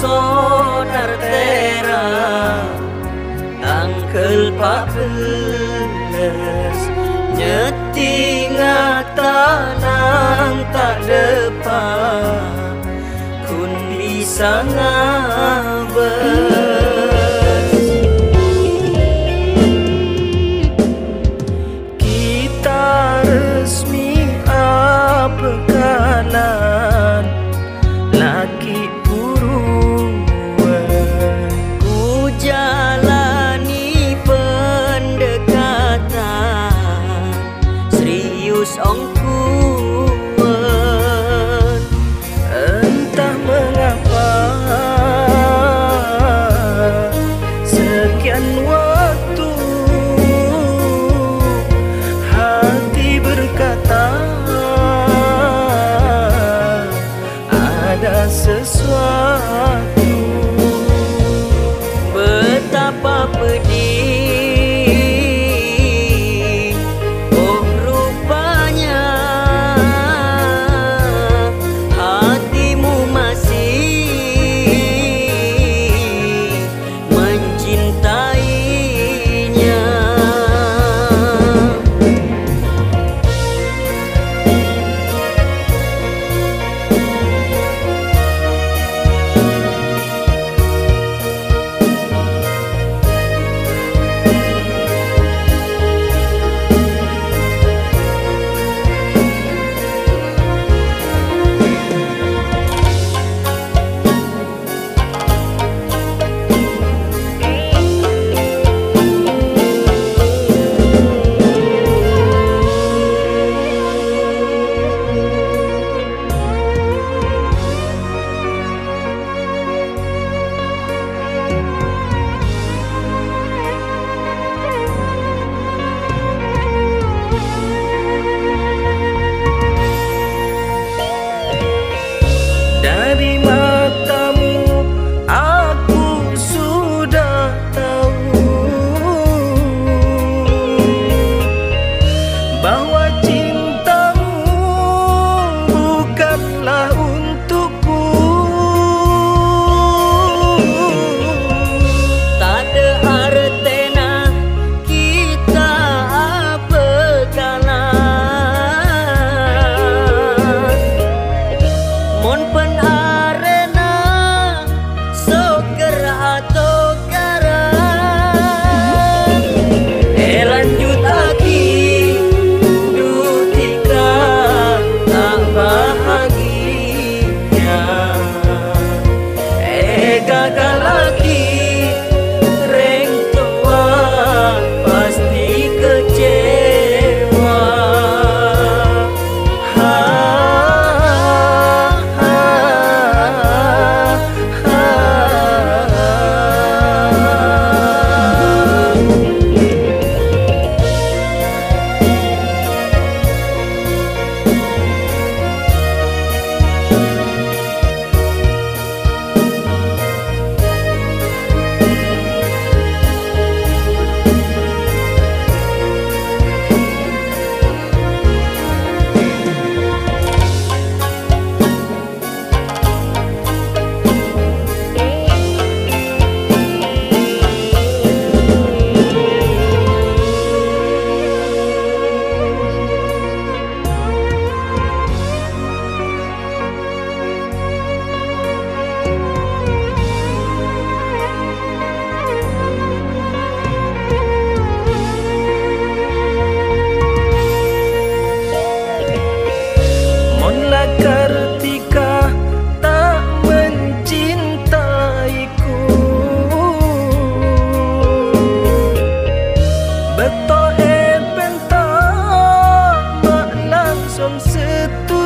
sodar tera tangkel 14 nyetinga tanang tak depan kun bisa ngabes kita resmi apekalan laki buruan ku jalani pendekatan serius ongkuan entah mengapa sekian waktu hati berkata ada sesuatu betapa pedih oh rupanya hatimu masih mencintainya. Dari matamu aku sudah tahu bahwa cintamu bukanlah untukku. Tak ada artena kita apekalan mon pen arena soccer atau karan lanjut lagi dutika tak bahagia gagal lagi reng tua pasti kecewa. Ketika tak mencintaiku beto bentang mak langsung setuju